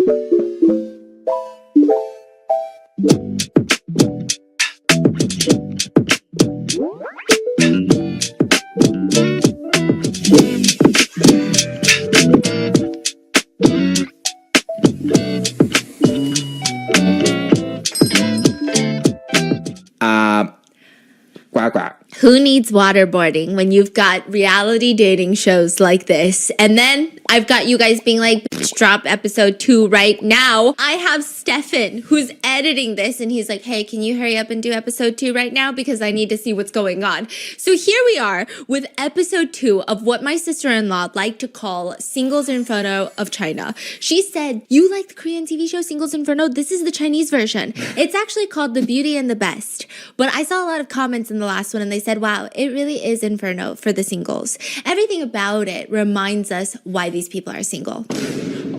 Quack quack. Who needs waterboarding when you've got reality dating shows like this? And then I've got you guys being like, "Bitch, drop episode 2 right now." I have Stefan who's editing this and he's like, "Hey, can you hurry up and do episode 2 right now? Because I need to see what's going on." So here we are with episode 2 of what my sister-in-law liked to call Singles Inferno of China. She said, "You like the Korean TV show Singles Inferno? This is the Chinese version. It's actually called The Beauty and the Best." But I saw a lot of comments in the last one and they said, "Wow, it really is Inferno for the singles." Everything about it reminds us why these people are single.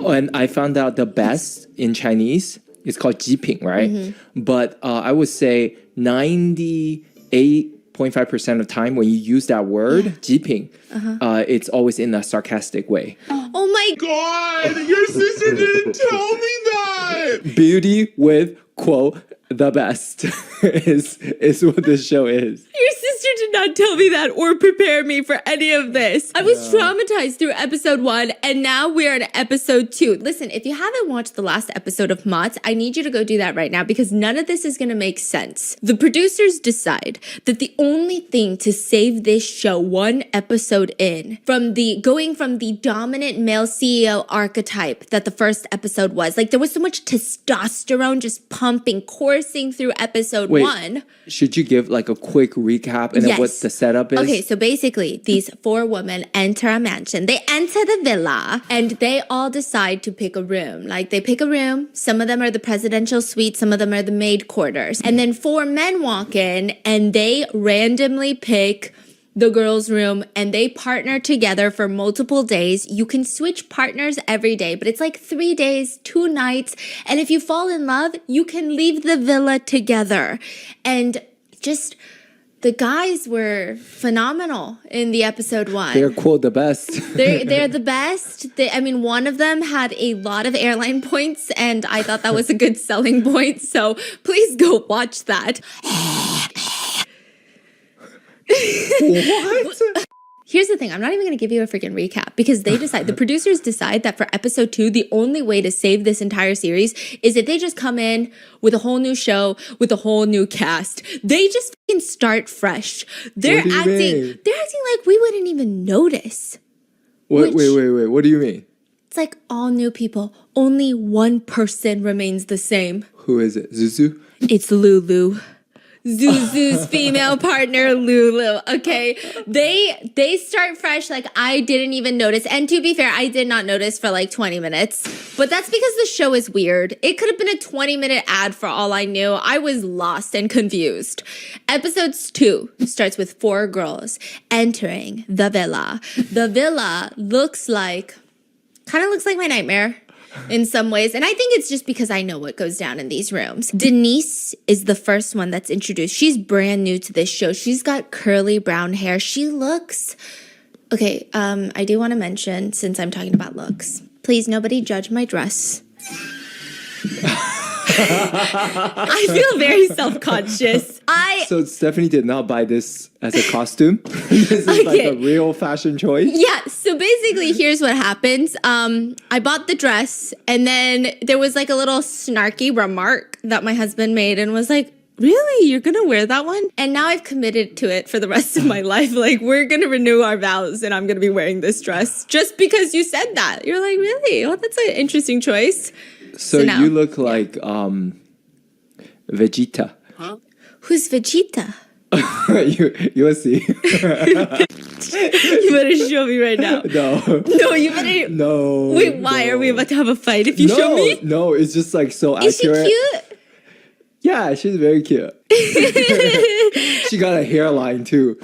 And I found out the best in Chinese is called jiping, right? Mm-hmm. But I would say 98.5% of the time when you use that word, jiping, it's always in a sarcastic way. Oh my God, your sister didn't tell me that. Beauty with, quote, the best is what this show is. Your sister did not tell me that or prepare me for any of this. I was traumatized through episode 1 and now we're in episode 2. Listen, if you haven't watched the last episode of Mott's, I need you to go do that right now because none of this is going to make sense. The producers decide that the only thing to save this show one episode in going from the dominant male CEO archetype that the first episode was, like there was so much testosterone just pumping, coursing through episode 1. Should you give like a quick recap and then what the setup is? Okay, so basically, these 4 women enter a mansion. They enter the villa and they all decide to pick a room. Like they pick a room. Some of them are the presidential suite. Some of them are the maid quarters. And then 4 men walk in and they randomly pick the girls' room and they partner together for multiple days. You can switch partners every day, but it's like 3 days, 2 nights. And if you fall in love, you can leave the villa together. And just the guys were phenomenal in the episode 1. They're, quote, the best. They're the best. One of them had a lot of airline points, and I thought that was a good selling point. So please go watch that. What? Here's the thing. I'm not even going to give you a freaking recap because the producers decide that for episode 2, the only way to save this entire series is if they just come in with a whole new show, with a whole new cast. They just fucking start fresh. They're acting like we wouldn't even notice. Wait. What do you mean? It's like all new people. Only one person remains the same. Who is it? Zuzu? It's Lulu. Zuzu's female partner, Lulu. Okay, they start fresh. Like I didn't even notice, and to be fair, I did not notice for like 20 minutes. But that's because the show is weird. It could have been a 20-minute ad for all I knew. I was lost and confused. Episodes 2 starts with 4 girls entering the villa. The villa kind of looks like my nightmare in some ways. And I think it's just because I know what goes down in these rooms. Denise is the first one that's introduced. She's brand new to this show. She's got curly brown hair. She looks... Okay, I do want to mention, since I'm talking about looks, please nobody judge my dress. I feel very self-conscious. So Stephanie did not buy this as a costume? This is like a real fashion choice? Yeah, so basically here's what happens. I bought the dress and then there was like a little snarky remark that my husband made and was like, "Really? You're gonna wear that one?" And now I've committed to it for the rest of my life. Like, we're gonna renew our vows and I'm gonna be wearing this dress just because you said that. You're like, really? Well, that's an interesting choice. So now, you look like Vegeta. Huh? Who's Vegeta? You'll see. You better show me right now. No. No, you better. No. Wait, why are we about to have a fight if you show me? No, it's just like so Is accurate. Is she cute? Yeah, she's very cute. She got a hairline too.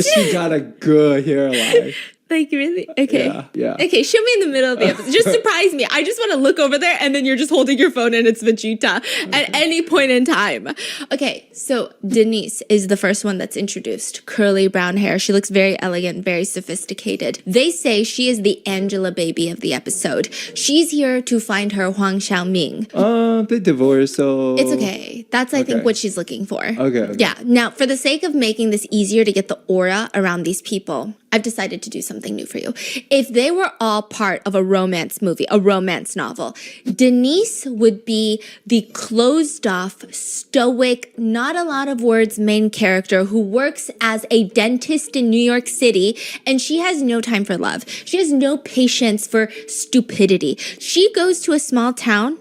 She got a good hairline. Like, really? Okay. Yeah. Okay, show me in the middle of the episode. Just surprise me. I just want to look over there and then you're just holding your phone and it's Vegeta at any point in time. Okay, so Denise is the first one that's introduced. Curly brown hair. She looks very elegant, very sophisticated. They say she is the Angela baby of the episode. She's here to find her Huang Xiaoming. They divorced, so... It's okay. That's, I think, Okay. what she's looking for. Okay. Yeah. Now, for the sake of making this easier to get the aura around these people, I've decided to do something new for you. If they were all part of a romance movie, a romance novel, Denise would be the closed off, stoic, not a lot of words main character who works as a dentist in New York City, and she has no time for love. She has no patience for stupidity. She goes to a small town,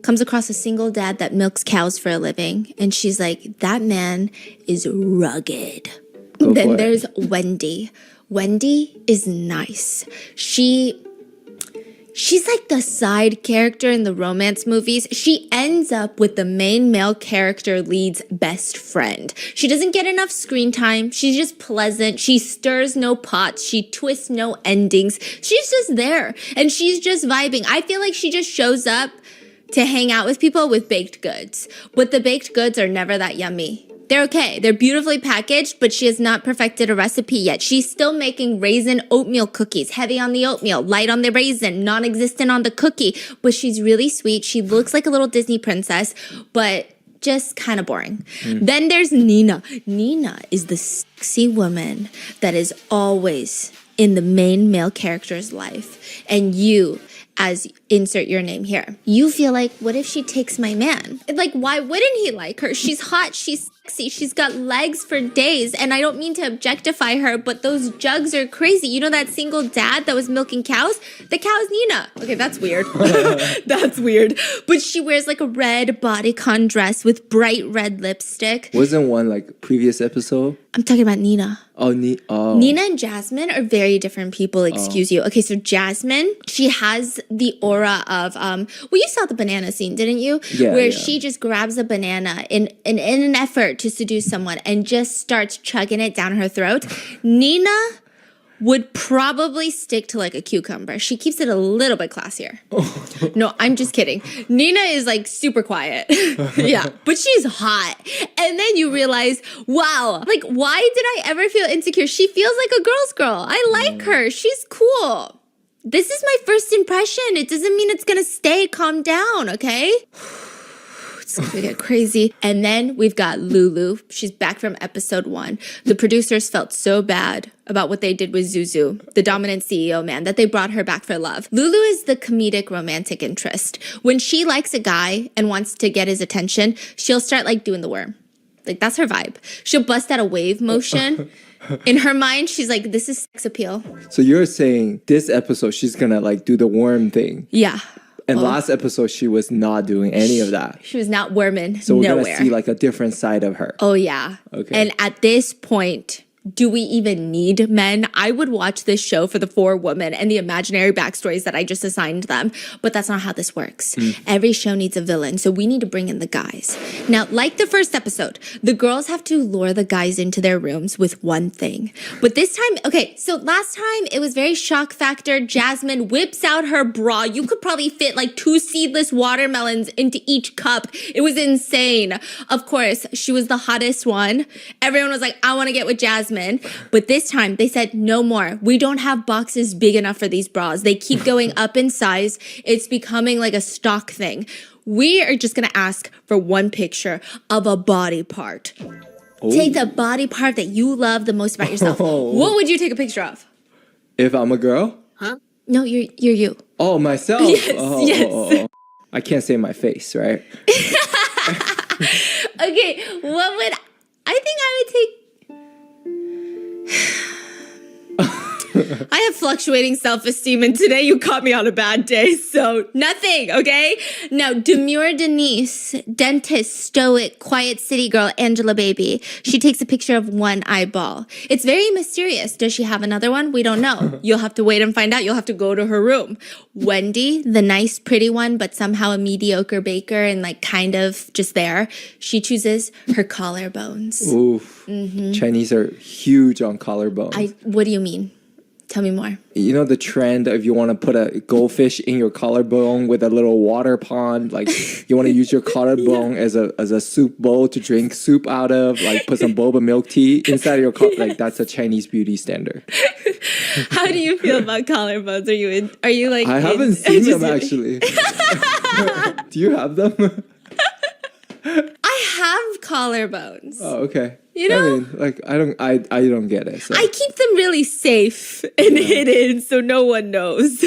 comes across a single dad that milks cows for a living, and she's like, that man is rugged. Go Then for it. there's Wendy. Wendy is nice. She's like the side character in the romance movies. She ends up with the main male character lead's best friend. She doesn't get enough screen time. She's just pleasant. She stirs no pots. She twists no endings. She's just there and she's just vibing. I feel like she just shows up to hang out with people with baked goods. But the baked goods are never that yummy. They're okay. They're beautifully packaged, but she has not perfected a recipe yet. She's still making raisin oatmeal cookies, heavy on the oatmeal, light on the raisin, non-existent on the cookie. But she's really sweet. She looks like a little Disney princess, but just kind of boring. Then there's Nina. Nina is the sexy woman that is always in the main male character's life. And you, as insert your name here, you feel like, what if she takes my man? Like, why wouldn't he like her? She's hot, she's sexy, she's got legs for days, and I don't mean to objectify her, but those jugs are crazy. You know that single dad that was milking cows? The cow is Nina. Okay, that's weird. That's weird. But she wears like a red bodycon dress with bright red lipstick. Wasn't one like previous episode? I'm talking about Nina. Oh, Nina and Jasmine are very different people, excuse you. Okay, so Jasmine, she has the aura of, well, you saw the banana scene, didn't you? Yeah, Where yeah. she just grabs a banana in an effort to seduce someone and just starts chugging it down her throat. Nina would probably stick to like a cucumber. She keeps it a little bit classier. No, I'm just kidding. Nina is like super quiet. Yeah, but she's hot. And then you realize, wow, like why did I ever feel insecure? She feels like a girl's girl. I like her. She's cool. This is my first impression. It doesn't mean it's gonna stay. Calm down, okay? It's gonna get crazy. And then we've got Lulu. She's back from episode 1. The producers felt so bad about what they did with Zuzu, the dominant CEO man, that they brought her back for love. Lulu is the comedic romantic interest. When she likes a guy and wants to get his attention, she'll start like doing the worm. Like that's her vibe. She'll bust out a wave motion. In her mind, she's like, this is sex appeal. So you're saying this episode she's gonna like do the worm thing, Yeah. and last episode she was not doing any of that. She was not worming So we're nowhere. gonna see like a different side of her. Oh, yeah. Okay. And at this point, do we even need men? I would watch this show for the 4 women and the imaginary backstories that I just assigned them. But that's not how this works. Every show needs a villain, so we need to bring in the guys. Now, like the first episode, the girls have to lure the guys into their rooms with one thing. But this time, okay, so last time it was very shock factor. Jasmine whips out her bra. You could probably fit like 2 seedless watermelons into each cup. It was insane. Of course, she was the hottest one. Everyone was like, I want to get with Jasmine. But this time they said no more. We don't have boxes big enough for these bras. They keep going up in size. It's becoming like a stock thing. We are just going to ask for one picture of a body part. Take the body part that you love the most about yourself. What would you take a picture of? If I'm a girl? No, you're you. Oh, myself? Yes, oh, yes. oh. I can't say my face, right? Okay, what would I think I would take? I have fluctuating self-esteem, and today you caught me on a bad day, so nothing, okay? Now, demure Denise, dentist, stoic, quiet city girl, Angela baby. She takes a picture of one eyeball. It's very mysterious. Does she have another one? We don't know. You'll have to wait and find out. You'll have to go to her room. Wendy, the nice, pretty one, but somehow a mediocre baker and like kind of just there. She chooses her collarbones. Oof. Chinese are huge on collarbones. What do you mean? Tell me more. You know the trend if you want to put a goldfish in your collarbone with a little water pond, like you want to use your collarbone as a soup bowl to drink soup out of, like put some boba milk tea inside of your like that's a Chinese beauty standard. How do you feel about collarbones? Are you like? I haven't seen them actually. Do you have them? I have collarbones. Oh, okay. You know? I mean, like I don't get it. So. I keep them really safe and hidden so no one knows.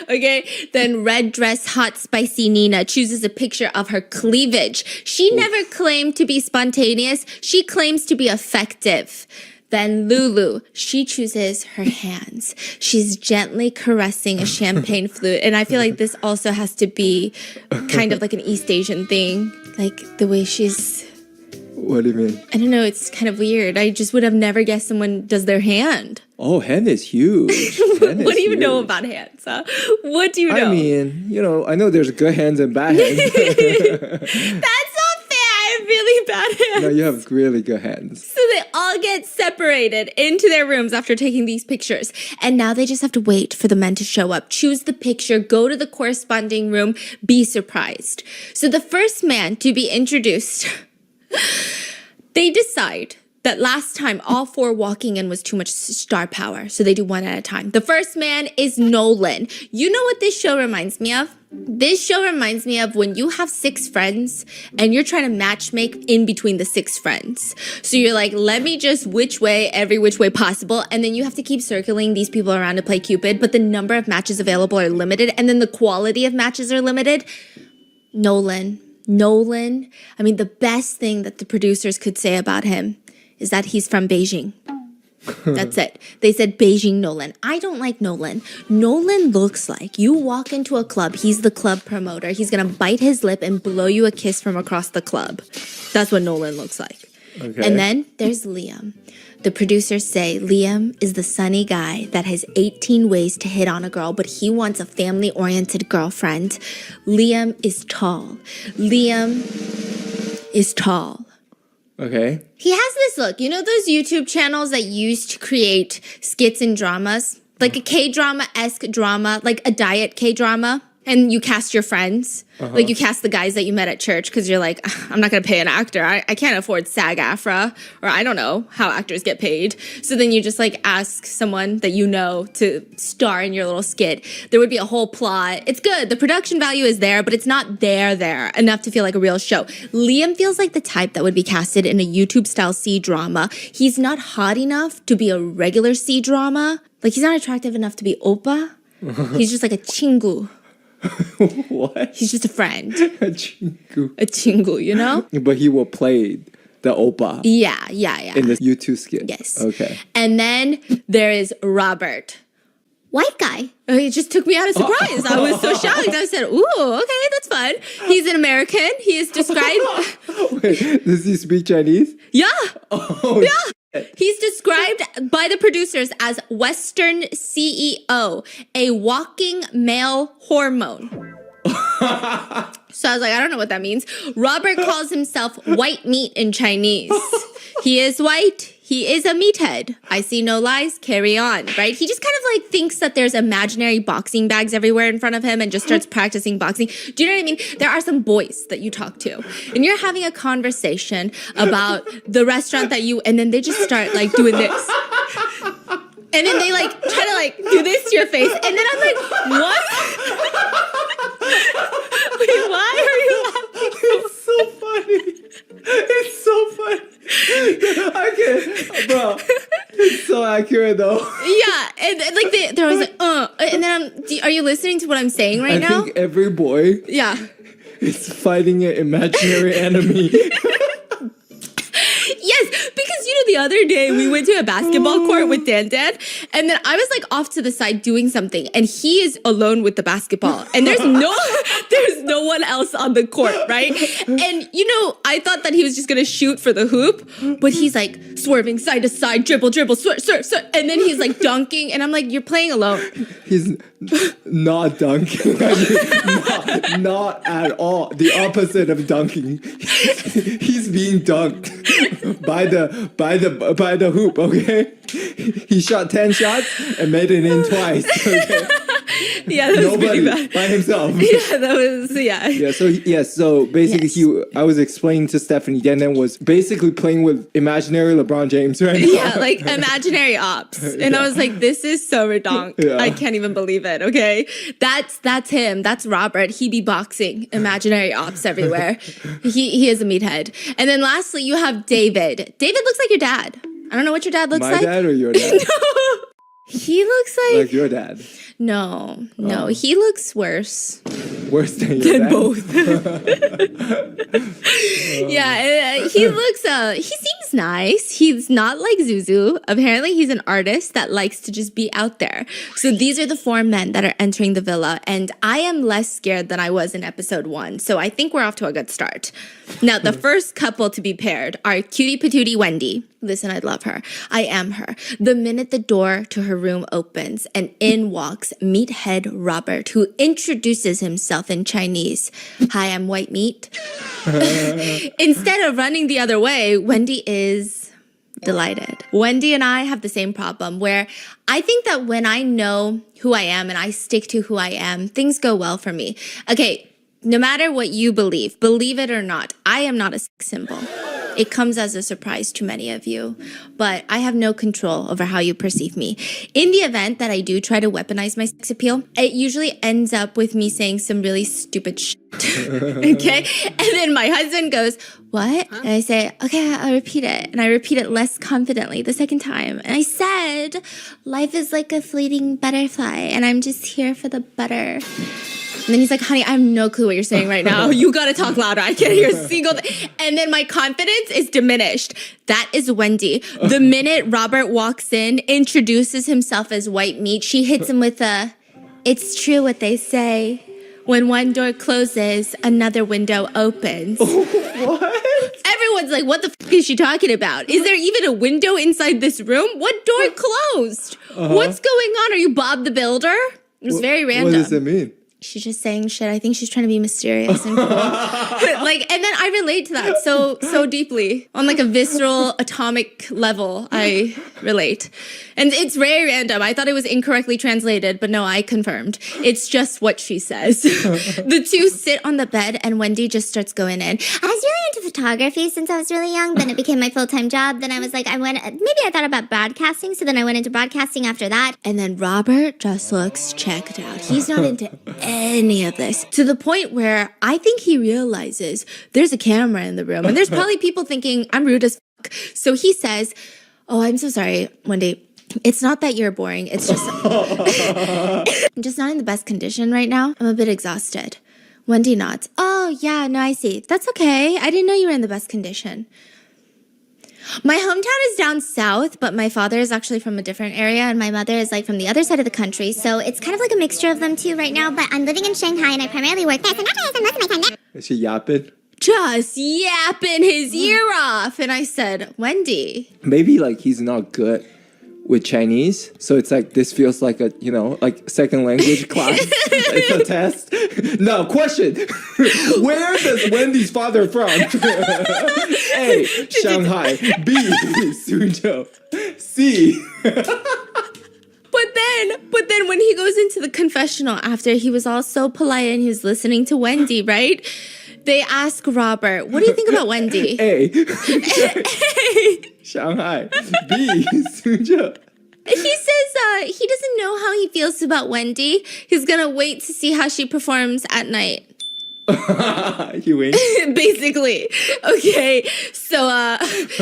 Okay, then red dress hot spicy Nina chooses a picture of her cleavage. She never claimed to be spontaneous. She claims to be effective. Then Lulu, she chooses her hands. She's gently caressing a champagne flute. And I feel like this also has to be kind of like an East Asian thing. Like the way she's... What do you mean? I don't know, it's kind of weird. I just would have never guessed someone does their hand. Oh, hand is huge. What do you know about hands, huh? What do you know? I mean, I know there's good hands and bad hands. That's not fair. I have really bad hands. No, you have really good hands. So they all get separated into their rooms after taking these pictures. And now they just have to wait for the men to show up, choose the picture, go to the corresponding room, be surprised. So the first man to be introduced, they decide that last time all four walking in was too much star power. So they do one at a time. The first man is Nolan. You know what this show reminds me of? This show reminds me of when you have 6 friends and you're trying to matchmake in between the 6 friends. So you're like, let me just every which way possible. And then you have to keep circling these people around to play Cupid. But the number of matches available are limited. And then the quality of matches are limited. Nolan, I mean, the best thing that the producers could say about him is that he's from Beijing. That's it. They said Beijing Nolan. I don't like Nolan. Nolan looks like you walk into a club. He's the club promoter. He's going to bite his lip and blow you a kiss from across the club. That's what Nolan looks like. Okay. And then there's Liam. The producers say Liam is the sunny guy that has 18 ways to hit on a girl, but he wants a family-oriented girlfriend. Liam is tall. Okay. He has this look. You know those YouTube channels that used to create skits and dramas? Like a K-drama-esque drama, like a diet K-drama? And you cast your friends. Like you cast the guys that you met at church because you're like, I'm not going to pay an actor. I can't afford SAG-AFTRA. Or I don't know how actors get paid. So then you just like ask someone that you know to star in your little skit. There would be a whole plot. It's good. The production value is there, but it's not there enough to feel like a real show. Liam feels like the type that would be casted in a YouTube-style C-drama. He's not hot enough to be a regular C-drama. Like he's not attractive enough to be oppa. He's just like a chingu. What? He's just a friend. A chingu. A chingu, you know? But he will play the oppa. Yeah. In the YouTube skit. Yes. Okay. And then there is Robert. White guy. It just took me out of surprise. I was so shocked. I said, ooh, okay, that's fun. He's an American. He is described... Wait, does he speak Chinese? Yeah. Oh, yeah. He's described by the producers as Western CEO, a walking male hormone. So I was like, I don't know what that means. Robert calls himself white meat in Chinese. He is white. He is a meathead. I see no lies. Carry on, right? He just kind of like thinks that there's imaginary boxing bags everywhere in front of him and just starts practicing boxing. Do you know what I mean? There are some boys that you talk to and you're having a conversation about the restaurant that and then they just start like doing this. And then they like try to like do this to your face. And then I'm like, what? Wait, why are you laughing? It's so funny. It's so funny. I can't, bro. It's so accurate though. Yeah, and like they're always like, and then are you listening to what I'm saying right now? I think every boy is fighting an imaginary enemy. Yes, because the other day we went to a basketball court with Dan, and then I was like off to the side doing something, and he is alone with the basketball, and there's no one else on the court, right? And I thought that he was just gonna shoot for the hoop, but he's like swerving side to side, dribble, swerve, and then he's like dunking, and I'm like, you're playing alone. He's not dunking. I mean, not at all. The opposite of dunking. He's being dunked by the the hoop. Okay, he shot 10 shots and made it in twice. Okay? Yeah, that was pretty Nobody bad. by himself. Yeah, that was So basically, Yes. I was explaining to Stephanie, Yan was basically playing with imaginary LeBron James right now. Yeah, like imaginary ops. And I was like, this is so redonk. Yeah. I can't even believe it. Okay. That's him. That's Robert. He be boxing imaginary ops everywhere. He is a meathead. And then lastly, you have David. David looks like your dad. I don't know what your dad looks My like. dad or your dad? He looks Like your dad. no, Oh. he looks worse Worse than your than dad. both. Yeah, he seems nice. He's not like Zuzu. Apparently, he's an artist that likes to just be out there. So these are the four men that are entering the villa, and I am less scared than I was in episode 1. So I think we're off to a good start. Now, the first couple to be paired are Cutie Patootie Wendy. Listen, I love her. I am her. The minute the door to her room opens and in walks Meathead Robert, who introduces himself in Chinese. Hi, I'm white meat. Instead of running the other way, Wendy is delighted. Wendy and I have the same problem where I think that when I know who I am and I stick to who I am, things go well for me. Okay, no matter what you believe it or not, I am not a sex symbol. It comes as a surprise to many of you, but I have no control over how you perceive me. In the event that I do try to weaponize my sex appeal, it usually ends up with me saying some really stupid shit. Okay? And then my husband goes, "What?" And I say, "Okay, I'll repeat it." And I repeat it less confidently the second time. And I said, "Life is like a fleeting butterfly, and I'm just here for the butter." And then he's like, "Honey, I have no clue what you're saying right now. You gotta talk louder. I can't hear a single thing." And then my confidence is diminished. That is Wendy. The minute Robert walks in, introduces himself as white meat, she hits him with a, "It's true what they say. When one door closes, another window opens." What? Everyone's like, what the f is she talking about? Is there even a window inside this room? What door closed? What's going on? Are you Bob the Builder? It was very random. What does it mean? She's just saying shit. I think she's trying to be mysterious and cool. And then I relate to that so deeply on like a visceral atomic level. I relate, and it's very random. I thought it was incorrectly translated, but no, I confirmed. It's just what she says. The two sit on the bed, and Wendy just starts going in. I was really into photography since I was really young. Then it became my full-time job. Then I was like, maybe I thought about broadcasting. So then I went into broadcasting after that. And then Robert just looks checked out. He's not into any of this, to the point where I think he realizes there's a camera in the room and there's probably people thinking I'm rude as fuck. So he says, "Oh, I'm so sorry, Wendy. It's not that you're boring. It's just I'm just not in the best condition right now. I'm a bit exhausted." Wendy nods. "Oh, yeah, no, I see. That's okay. I didn't know you were in the best condition. My hometown is down south, but my father is actually from a different area, and my mother is like from the other side of the country. So It's kind of like a mixture of them two right now. But I'm living in Shanghai and I primarily work there. So that's why I spend most of my time there. Is she yapping? just yapping his ear off." And I said, "Wendy." Maybe like he's not good with Chinese, so it's like this feels like a like second language class. It's a test. Now, question: where does Wendy's father from? A. Shanghai. B. Suzhou. C. But then when he goes into the confessional after he was all so polite and he was listening to Wendy, right? They ask Robert, "What do you think about Wendy?" A. Shanghai. B. Suzhou. He says he doesn't know how he feels about Wendy. He's gonna wait to see how she performs at night. You win. Basically. Okay. So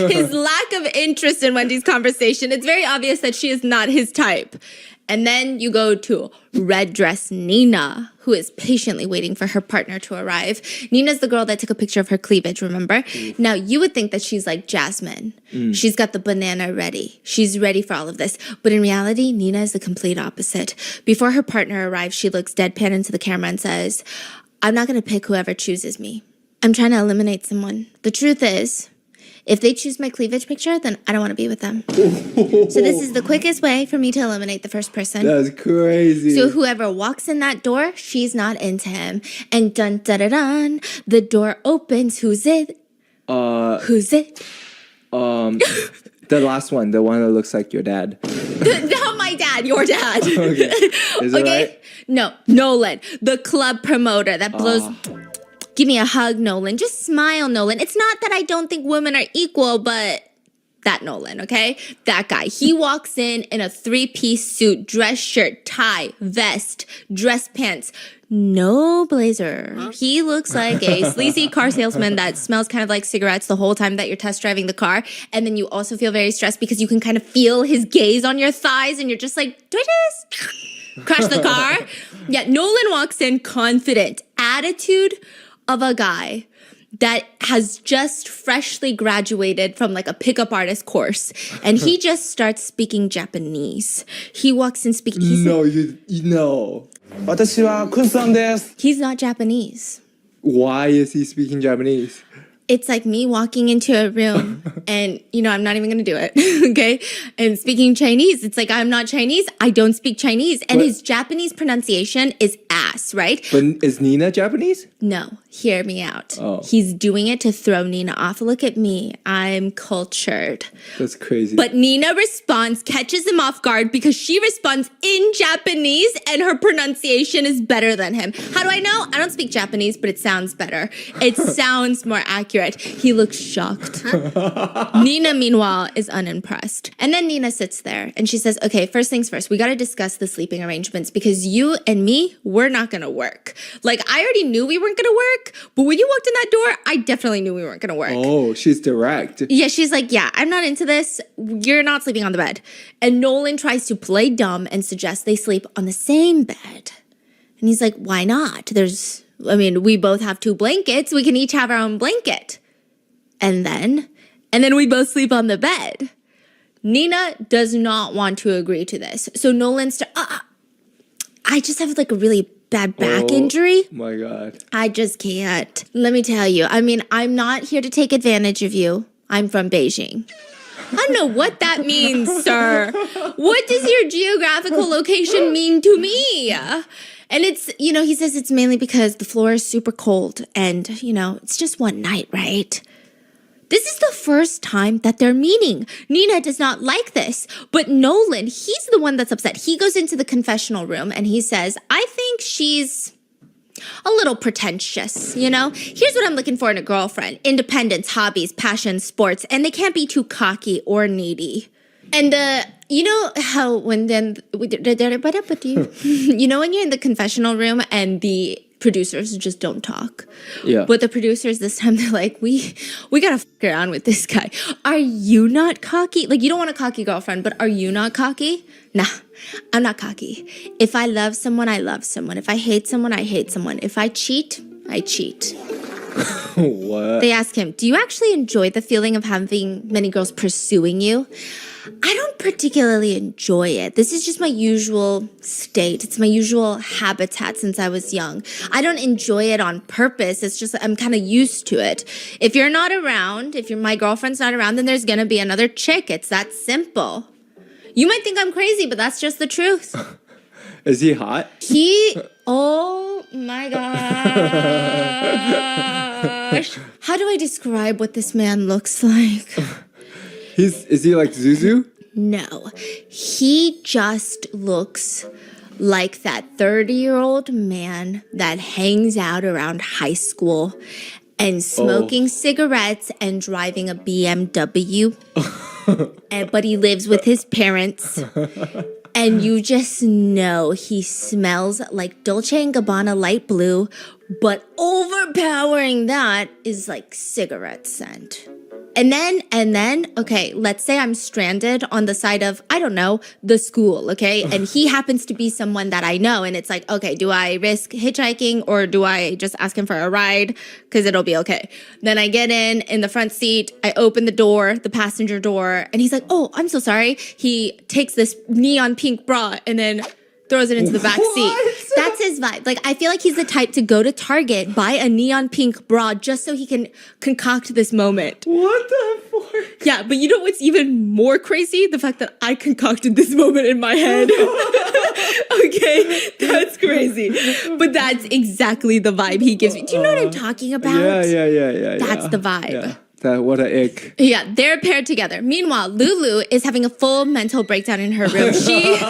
his lack of interest in Wendy's conversation, it's very obvious that she is not his type. And then you go to Red Dress Nina, who is patiently waiting for her partner to arrive. Nina's the girl that took a picture of her cleavage, remember? Now, you would think that she's like Jasmine. She's got the banana ready. She's ready for all of this. But in reality, Nina is the complete opposite. Before her partner arrives, she looks deadpan into the camera and says, "I'm not going to pick whoever chooses me. I'm trying to eliminate someone. The truth is, if they choose my cleavage picture, then I don't want to be with them. So this is the quickest way for me to eliminate the first person. That's crazy. So whoever walks in that door, she's not into him. And dun dun dun dun, the door opens. Who's it? Who's it? The last one, the one that looks like your dad. Not my dad, your dad. Okay. Is it right? No, Nolan, the club promoter that blows. Give me a hug, Nolan. Just smile, Nolan. It's not that I don't think women are equal, but that Nolan, okay? That guy. He walks in a 3-piece suit, dress shirt, tie, vest, dress pants. No blazer. He looks like a sleazy car salesman that smells kind of like cigarettes the whole time that you're test driving the car. And then you also feel very stressed because you can kind of feel his gaze on your thighs and you're just like, do I just crash the car? Yeah, Nolan walks in confident. Attitude of a guy that has just freshly graduated from like a pickup artist course. And he just starts speaking Japanese. He walks in speaking. No, you know. 私はクンさんです。 He's not Japanese. Why is he speaking Japanese? It's like me walking into a room and, I'm not even going to do it, okay? And speaking Chinese. It's like, I'm not Chinese. I don't speak Chinese. And his Japanese pronunciation is ass, right? But is Nina Japanese? No, hear me out. Oh. He's doing it to throw Nina off. Look at me. I'm cultured. That's crazy. But Nina responds, catches him off guard because she responds in Japanese and her pronunciation is better than him. How do I know? I don't speak Japanese, but it sounds better. It sounds more accurate. He looks shocked. Nina, meanwhile, is unimpressed. And then Nina sits there and she says, okay, first things first, we got to discuss the sleeping arrangements because you and me, we're not going to work. Like, I already knew we weren't going to work, but when you walked in that door, I definitely knew we weren't going to work. Oh, she's direct. Yeah, she's like, yeah, I'm not into this. You're not sleeping on the bed. And Nolan tries to play dumb and suggests they sleep on the same bed. And he's like, why not? We both have 2 blankets. We can each have our own blanket. And then we both sleep on the bed. Nina does not want to agree to this. So Nolan's, I just have like a really bad back injury. Oh my God. I just can't. Let me tell you. I'm not here to take advantage of you. I'm from Beijing. I don't know what that means, sir. What does your geographical location mean to me? And it's, he says it's mainly because the floor is super cold and, it's just one night, right? This is the first time that they're meeting. Nina does not like this, but Nolan, he's the one that's upset. He goes into the confessional room and he says, I think she's a little pretentious, Here's what I'm looking for in a girlfriend. Independence, hobbies, passions, sports, and they can't be too cocky or needy. And you know how when you're in the confessional room and the producers just don't talk. Yeah. But the producers this time, they're like, we gotta fuck around with this guy. Are you not cocky? Like, you don't want a cocky girlfriend, but are you not cocky? Nah, I'm not cocky. If I love someone, I love someone. If I hate someone, I hate someone. If I cheat, I cheat. What? They ask him, do you actually enjoy the feeling of having many girls pursuing you? I don't particularly enjoy it. This is just my usual state. It's my usual habitat since I was young. I don't enjoy it on purpose. It's just I'm kind of used to it. If you're not around, my girlfriend's not around, then there's going to be another chick. It's that simple. You might think I'm crazy, but that's just the truth. Is he hot? Oh my gosh. How do I describe what this man looks like? Is he like Zuzu? No, he just looks like that 30-year-old man that hangs out around high school and smoking cigarettes and driving a BMW. But he lives with his parents. And you just know he smells like Dolce & Gabbana light blue, but overpowering that is like cigarette scent. And then, okay, let's say I'm stranded on the side of, I don't know, the school, okay? And he happens to be someone that I know. And it's like, okay, do I risk hitchhiking or do I just ask him for a ride? Because it'll be okay. Then I get in the front seat. I open the door, the passenger door. And he's like, oh, I'm so sorry. He takes this neon pink bra and then throws it into the back seat. That's his vibe. Like, I feel like he's the type to go to Target, buy a neon pink bra just so he can concoct this moment. What the fuck? Yeah, but you know what's even more crazy? The fact that I concocted this moment in my head. Okay, that's crazy. But that's exactly the vibe he gives me. Do you know what I'm talking about? Yeah. That's the vibe. Yeah. What a ick. Yeah, they're paired together. Meanwhile, Lulu is having a full mental breakdown in her room. She's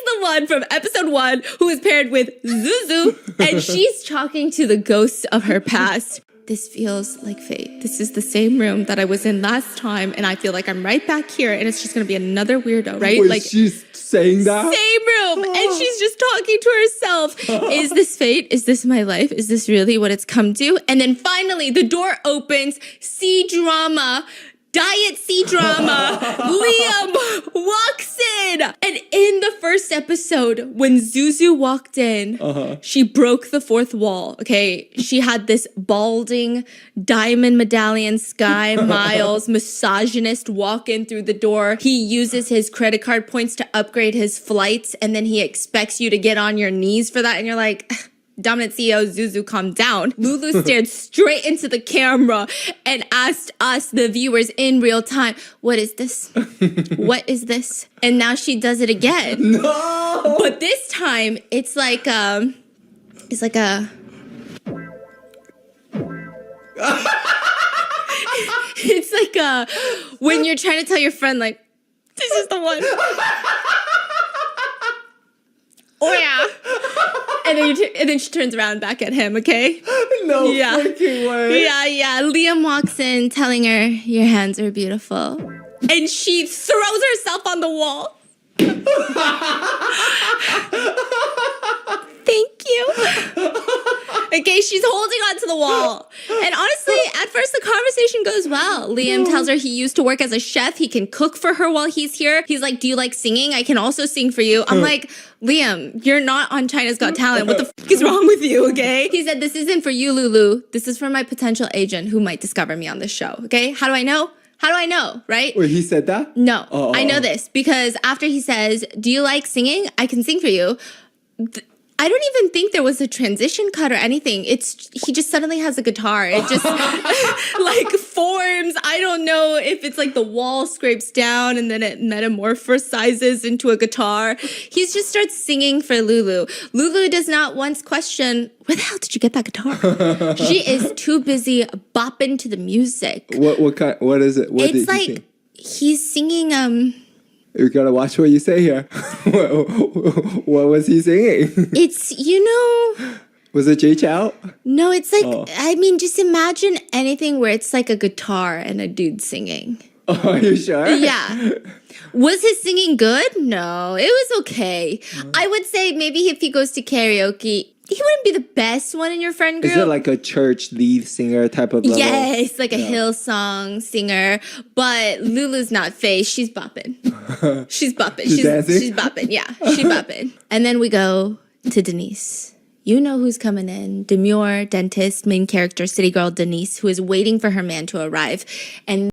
the one from episode 1 who is paired with Zuzu, and she's talking to the ghosts of her past. This feels like fate. This is the same room that I was in last time, and I feel like I'm right back here, and it's just gonna be another weirdo, right? Wait, like she's saying that? same room, and she's just talking to herself. Is this fate? Is this my life? Is this really what it's come to? And then finally, the door opens. C-drama. Diet C-drama. Liam walks in. And in the first episode, when Zuzu walked in, she broke the fourth wall, okay? She had this balding, diamond medallion, Sky Miles, misogynist walk in through the door. He uses his credit card points to upgrade his flights, and then he expects you to get on your knees for that, and you're like... Dominant CEO Zuzu, calm down. Lulu stared straight into the camera and asked us, the viewers, in real time, what is this? What is this? And now she does it again. No! But this time, it's like a... It's like a... When you're trying to tell your friend, like, this is the one. Oh, yeah. And then she turns around back at him, okay? No freaking way. Yeah. Liam walks in telling her, your hands are beautiful. And she throws herself on the wall. Thank you. Okay, she's holding onto the wall. And honestly, at first the conversation goes well. Liam tells her he used to work as a chef. He can cook for her while he's here. He's like, do you like singing? I can also sing for you. I'm like, Liam, you're not on China's Got Talent. What the f*** is wrong with you, okay? He said, this isn't for you, Lulu. This is for my potential agent who might discover me on this show, okay? How do I know? How do I know, right? Wait, he said that? No, I know this because after he says, do you like singing? I can sing for you. I don't even think there was a transition cut or anything. He just suddenly has a guitar. It just like forms. I don't know if it's like the wall scrapes down and then it metamorphosizes into a guitar. He just starts singing for Lulu. Lulu does not once question, where the hell did you get that guitar? She is too busy bopping to the music. What kind? What is it? What It's did he like sing? he's singing You gotta watch what you say here. What was he singing? it's, Was it Jay Chow? no, it's like, I mean, just imagine anything where it's like a guitar and a dude singing. Oh, are you sure? Yeah. Was his singing good? No, it was okay. I would say maybe if he goes to karaoke, he wouldn't be the best one in your friend group. Is it like a church lead singer type of level? Yes, like a Hillsong singer. But Lulu's not Faye. She's bopping. She's bopping. She's dancing? She's bopping. Yeah, she's bopping. And then we go to Denise. You know who's coming in. Demure, dentist, main character, city girl Denise, who is waiting for her man to arrive. And